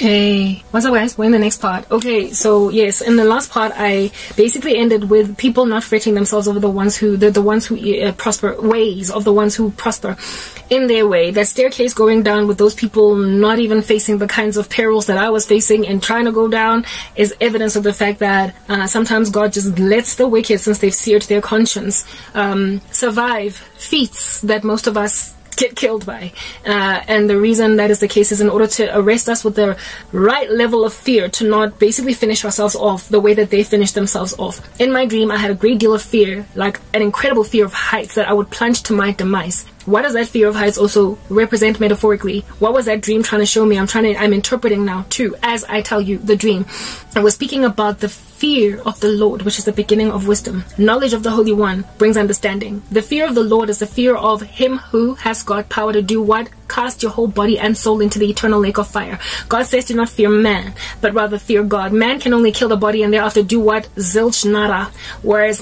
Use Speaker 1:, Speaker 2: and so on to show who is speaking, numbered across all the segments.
Speaker 1: Okay, what's up guys, we're in the next part. Okay, so yes, in the last part I basically ended with people not fretting themselves over the ones who prosper, ways of the ones who prosper in their way. That staircase going down with those people not even facing the kinds of perils that I was facing and trying to go down is evidence of the fact that sometimes God just lets the wicked, since they've seared their conscience, survive feats that most of us get killed by, and the reason that is the case is in order to arrest us with the right level of fear to not basically finish ourselves off the way that they finished themselves off. In my dream I had a great deal of fear, like an incredible fear of heights, that I would plunge to my demise. What does that fear of heights also represent metaphorically? What was that dream trying to show me? I'm interpreting now too as I tell you the dream. I was speaking about the fear of the Lord, which is the beginning of wisdom. Knowledge of the Holy One brings understanding. The fear of the Lord is the fear of him who has got power to do what? Cast your whole body and soul into the eternal lake of fire. God says do not fear man, but rather fear God. Man can only kill the body and thereafter do what? Zilch nada. Whereas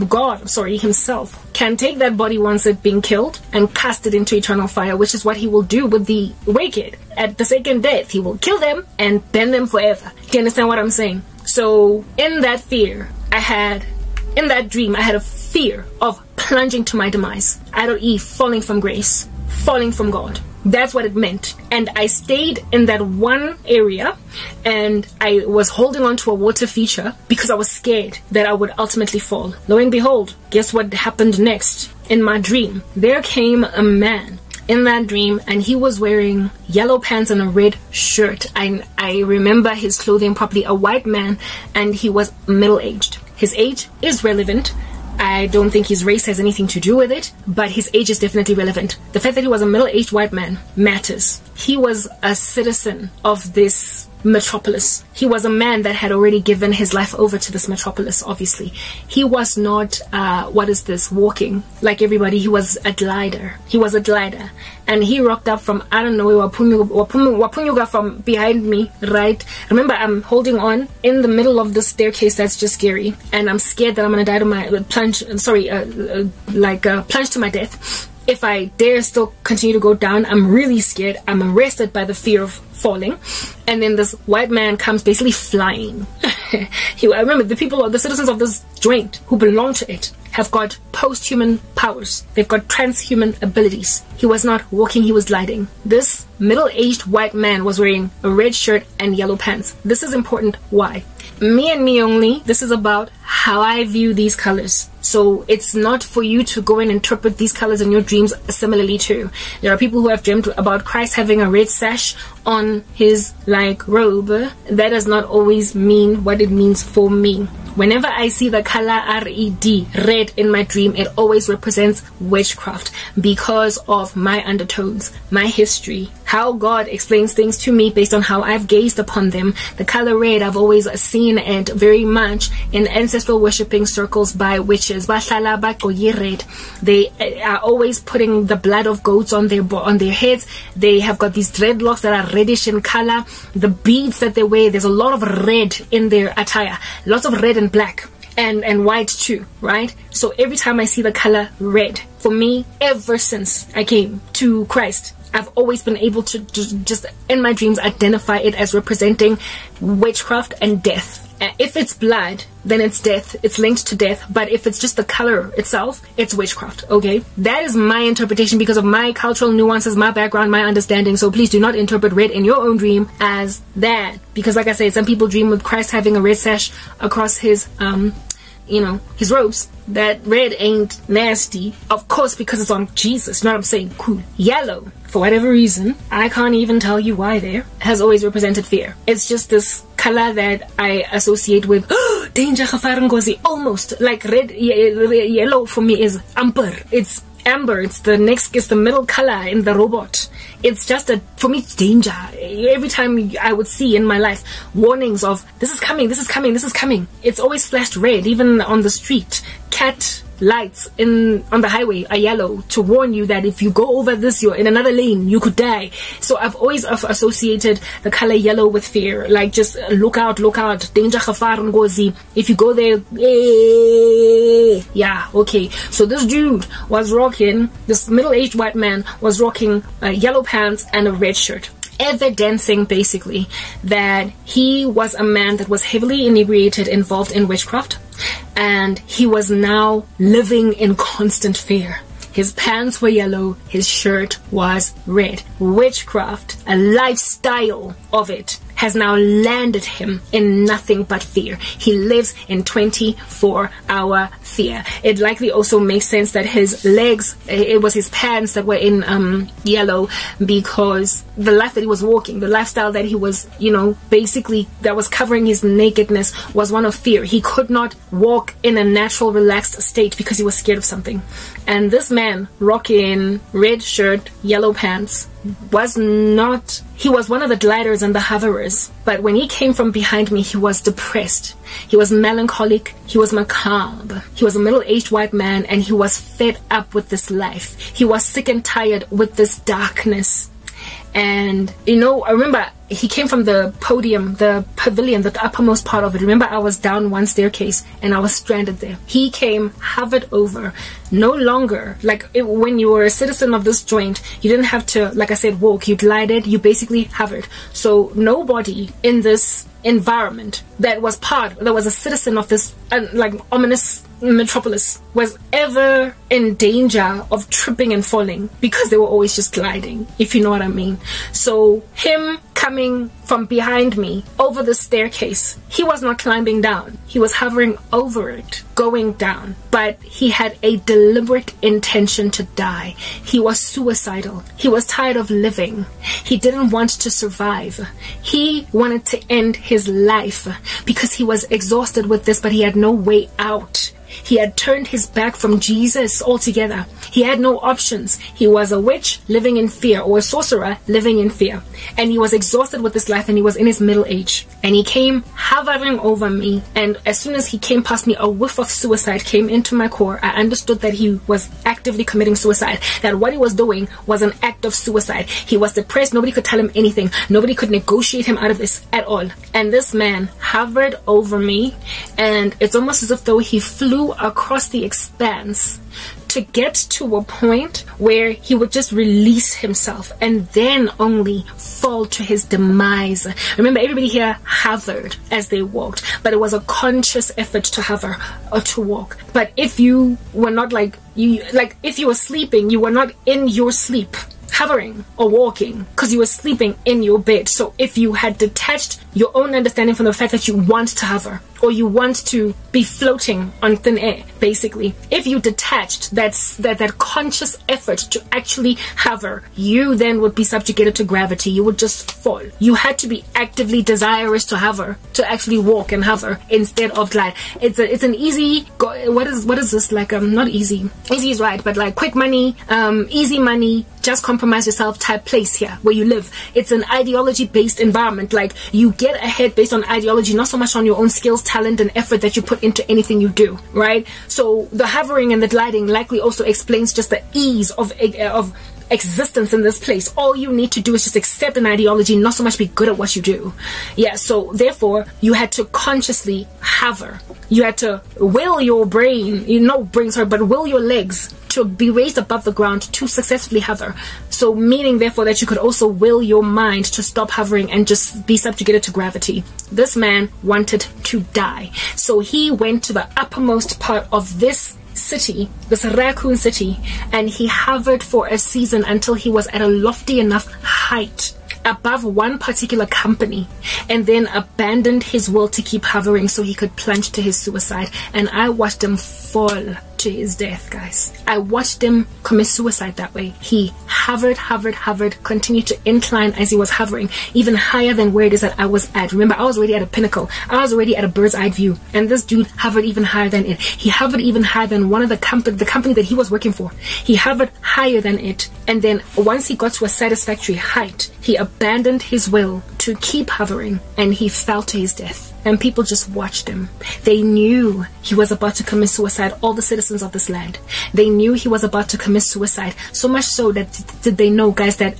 Speaker 1: God himself can take that body once it's being killed and cast it into eternal fire, which is what he will do with the wicked. At the second death, he will kill them and burn them forever. Do you understand what I'm saying? So in that fear, in that dream, I had a fear of plunging to my demise. I.e. falling from grace, falling from God. That's what it meant. And I stayed in that one area and I was holding on to a water feature because I was scared that I would ultimately fall. Lo and behold, guess what happened next? In my dream, there came a man in that dream and he was wearing yellow pants and a red shirt. I remember his clothing properly, a white man, and he was middle-aged. His age is relevant. I don't think his race has anything to do with it, but his age is definitely relevant. The fact that he was a middle-aged white man matters. He was a citizen of this metropolis. He was a man that had already given his life over to this metropolis, obviously. He was not, walking like everybody. He was a glider. And he rocked up from, I don't know, Wapunyuga from behind me, right? Remember, I'm holding on in the middle of this staircase that's just scary. And I'm scared that I'm going to die to my, plunge to my death. If I dare still continue to go down, I'm really scared. I'm arrested by the fear of falling. And then this white man comes basically flying. I remember the citizens of this joint who belong to it have got post-human powers. They've got transhuman abilities. He was not walking, he was gliding. This middle-aged white man was wearing a red shirt and yellow pants. This is important. Why? Me and me only. This is about how I view these colors. So it's not for you to go and interpret these colors in your dreams similarly too. There are people who have dreamt about Christ having a red sash on his robe. That does not always mean what it means for me. Whenever I see the color R-E-D, red, in my dream, it always represents witchcraft because of my undertones, my history, how God explains things to me based on how I've gazed upon them. The color red, I've always seen it very much in ancestral worshipping circles by witches. They are always putting the blood of goats on their heads. They have got these dreadlocks that are reddish in color. The beads that they wear, there's a lot of red in their attire, lots of red and black and white too, right? So every time I see the color red, for me, ever since I came to Christ, I've always been able to just in my dreams identify it as representing witchcraft and death. If it's blood, then it's death. It's linked to death. But if it's just the color itself, it's witchcraft. Okay? That is my interpretation because of my cultural nuances, my background, my understanding. So please do not interpret red in your own dream as that. Because like I said, some people dream with Christ having a red sash across his, his robes. That red ain't nasty. Of course, because it's on Jesus. You know what I'm saying? Cool. Yellow, for whatever reason, I can't even tell you why there, has always represented fear. It's just this color that I associate with danger, ngozi, almost like red. Yellow for me is amber. It's amber. It's the middle color in the robot. It's just for me, danger. Every time I would see in my life warnings of this is coming, this is coming, this is coming, it's always flashed red. Even on the street, cat lights on the highway are yellow to warn you that if you go over this, you're in another lane, you could die. So I've always associated the color yellow with fear, like just look out, danger, ngozi. If you go there, yeah, okay. So this dude was rocking, this middle-aged white man was rocking yellow pants and a red shirt. evidencing basically that he was a man that was heavily inebriated, involved in witchcraft, and he was now living in constant fear. His pants were yellow, his shirt was red. Witchcraft, a lifestyle of it, has now landed him in nothing but fear. He lives in 24-hour fear. It likely also makes sense that his legs, it was his pants that were in yellow, because the life that he was walking, the lifestyle that he was, you know, basically that was covering his nakedness, was one of fear. He could not walk in a natural, relaxed state because he was scared of something. And this man rocking red shirt, yellow pants, was not, he was one of the gliders and the hoverers, but when he came from behind me, he was depressed, he was melancholic, he was macabre, he was a middle-aged white man, and he was fed up with this life. He was sick and tired with this darkness. And you know, I remember he came from the podium, the pavilion, the uppermost part of it. Remember, I was down one staircase and I was stranded there. He came, hovered over. No longer, like when you were a citizen of this joint, you didn't have to, like I said, walk. You glided, you basically hovered. So nobody in this environment that was a citizen of this like ominous metropolis was ever in danger of tripping and falling, because they were always just gliding, if you know what I mean. So him coming from behind me over the staircase, he was not climbing down, he was hovering over it, going down, but he had a deliberate intention to die. He was suicidal. He was tired of living. He didn't want to survive. He wanted to end his life because he was exhausted with this, but he had no way out. He had turned his back from Jesus altogether. He had no options. He was a witch living in fear, or a sorcerer living in fear. And he was exhausted with this life, and he was in his middle age. And he came hovering over me. And as soon as he came past me, a whiff of suicide came into my core. I understood that he was actively committing suicide. That what he was doing was an act of suicide. He was depressed. Nobody could tell him anything. Nobody could negotiate him out of this at all. And this man hovered over me. And it's almost as if though he flew across the expanse to get to a point where he would just release himself and then only fall to his demise. Remember, everybody here hovered as they walked, but it was a conscious effort to hover or to walk. But if you were not if you were sleeping, you were not in your sleep hovering or walking, because you were sleeping in your bed. So if you had detached your own understanding from the fact that you want to hover, or you want to be floating on thin air, basically, if you detached that conscious effort to actually hover, you then would be subjugated to gravity. You would just fall. You had to be actively desirous to hover, to actually walk and hover instead of glide. It's an easy what is this, like not easy is right, but like quick money, easy money, just compromise yourself type place here where you live. It's an ideology based environment. Like, you get ahead based on ideology, not so much on your own skills, talent, and effort that you put into anything you do, right? So the hovering and the gliding likely also explains just the ease of existence in this place. All you need to do is just accept an ideology, not so much be good at what you do. Yeah, so therefore you had to consciously hover. You had to will your brain, but will your legs to be raised above the ground to successfully hover. So meaning therefore that you could also will your mind to stop hovering and just be subjugated to gravity. This man wanted to die. So he went to the uppermost part of this city, this raccoon city, and he hovered for a season until he was at a lofty enough height above one particular company, and then abandoned his will to keep hovering so he could plunge to his suicide. And I watched him fall to his death, guys. I watched him commit suicide that way. He hovered, continued to incline as he was hovering, even higher than where it is that I was at. Remember, I was already at a pinnacle. I was already at a bird's eye view, and this dude hovered even higher than it. He hovered even higher than one of the company that he was working for. He hovered higher than it, and then once he got to a satisfactory height, he abandoned his will to keep hovering, and he fell to his death. And people just watched him. They knew he was about to commit suicide. All the citizens of this land, they knew he was about to commit suicide. So much so that did they know, guys, that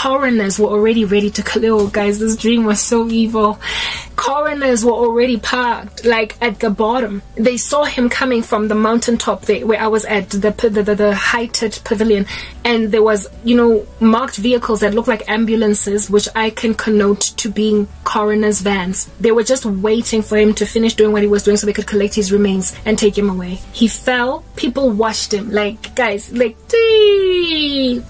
Speaker 1: coroners were already ready to kill. Guys, this dream was so evil. Coroners were already parked, like, at the bottom. They saw him coming from the mountaintop there, where I was at, the heighted pavilion, and there was, you know, marked vehicles that looked like ambulances, which I can connote to being coroners' vans. They were just waiting for him to finish doing what he was doing so they could collect his remains and take him away. He fell. People watched him, like, guys, like, dee!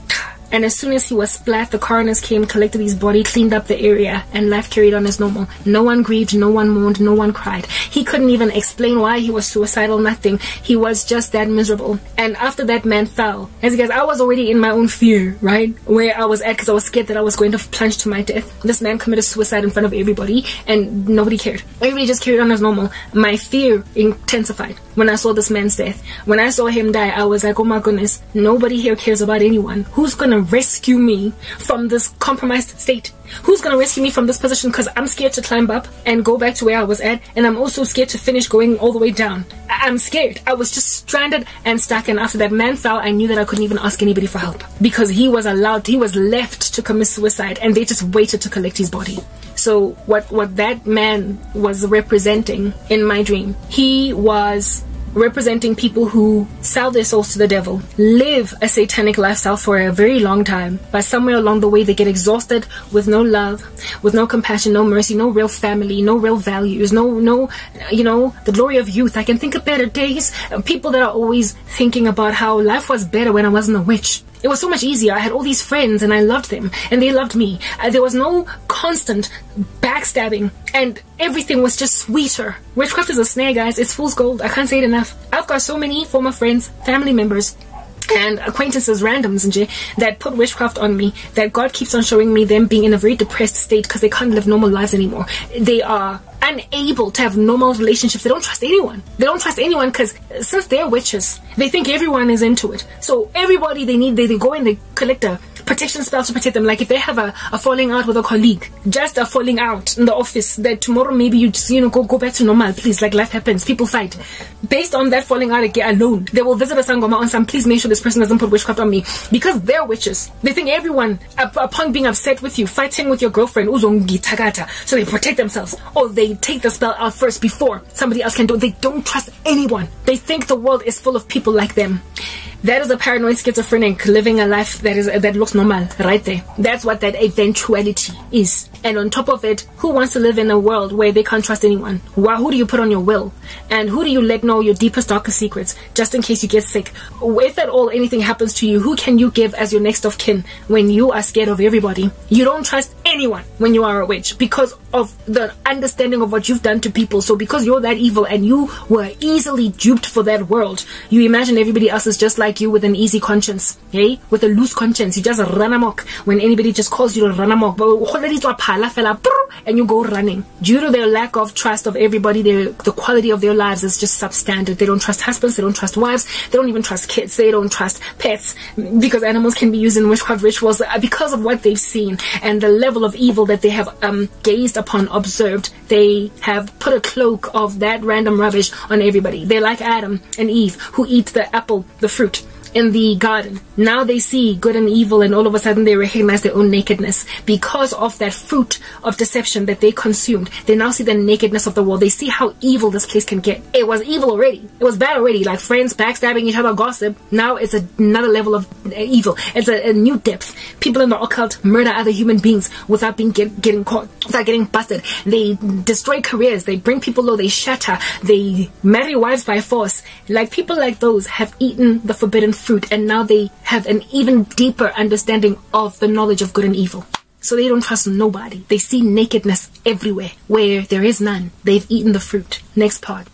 Speaker 1: And as soon as he was splat, the coroners came, collected his body, cleaned up the area, and life carried on as normal. No one grieved, no one mourned, no one cried. He couldn't even explain why he was suicidal, nothing. He was just that miserable. And after that man fell, as you guys, I was already in my own fear, right? Where I was at, because I was scared that I was going to plunge to my death. This man committed suicide in front of everybody, and nobody cared. Everybody just carried on as normal. My fear intensified when I saw this man's death. When I saw him die, I was like, oh my goodness, nobody here cares about anyone. Who's gonna rescue me from this compromised state? Who's gonna rescue me from this position? Because I'm scared to climb up and go back to where I was at, and I'm also scared to finish going all the way down. I'm scared. I was just stranded and stuck, and after that man fell, I knew that I couldn't even ask anybody for help, because he was left to commit suicide, and they just waited to collect his body. So what that man was representing in my dream, he was representing people who sell their souls to the devil, live a satanic lifestyle for a very long time, but somewhere along the way they get exhausted with no love, with no compassion, no mercy, no real family, no real values, no you know, the glory of youth. I can think of better days. People that are always thinking about how life was better when I wasn't a witch. It was so much easier. I had all these friends and I loved them and they loved me. There was no constant backstabbing and everything was just sweeter. Witchcraft is a snare, guys. It's fool's gold. I can't say it enough. I've got so many former friends, family members, and acquaintances, randoms and shit, that put witchcraft on me, that God keeps on showing me them being in a very depressed state because they can't live normal lives anymore. They are unable to have normal relationships. They don't trust anyone. They don't trust anyone because since they're witches, they think everyone is into it. So everybody they go and they collect a protection spell to protect them. Like if they have a falling out with a colleague, just a falling out in the office, that tomorrow maybe you just, you know, go back to normal, please. Like life happens, people fight. Based on that falling out again alone, they will visit a sangoma on some, please make sure this person doesn't put witchcraft on me, because they're witches. They think everyone, upon being upset with you, fighting with your girlfriend, so they protect themselves, or they take the spell out first before somebody else can do it. They don't trust anyone. They think the world is full of people like them. That is a paranoid schizophrenic living a life that looks normal right there. That's what that eventuality is. And on top of it, who wants to live in a world where they can't trust anyone? Who do you put on your will? And who do you let know your deepest, darkest secrets just in case you get sick? If at all anything happens to you, who can you give as your next of kin when you are scared of everybody? You don't trust anyone when you are a witch because of the understanding of what you've done to people. So because you're that evil and you were easily duped for that world, you imagine everybody else is just like you with an easy conscience, okay? With a loose conscience. You just run amok when anybody just calls you to run amok, and you go running. Due to their lack of trust of everybody, the quality of their lives is just substandard. They don't trust husbands, they don't trust wives, they don't even trust kids, they don't trust pets, because animals can be used in witchcraft rituals because of what they've seen and the level of evil that they have gazed upon, observed. They have put a cloak of that random rubbish on everybody. They're like Adam and Eve who eat the apple, the fruit in the garden. Now they see good and evil, and all of a sudden they recognize their own nakedness because of that fruit of deception that they consumed. They now see the nakedness of the world. They see how evil this place can get. It was evil already. It was bad already, like friends backstabbing each other, gossip. Now it's another level of evil. It's a new depth. People in the occult murder other human beings without getting caught, without getting busted. They destroy careers. They bring people low. They shatter. They marry wives by force. Like people like those have eaten the forbidden fruit, and now they have an even deeper understanding of the knowledge of good and evil. So they don't trust nobody. They see nakedness everywhere where there is none. They've eaten the fruit. Next part.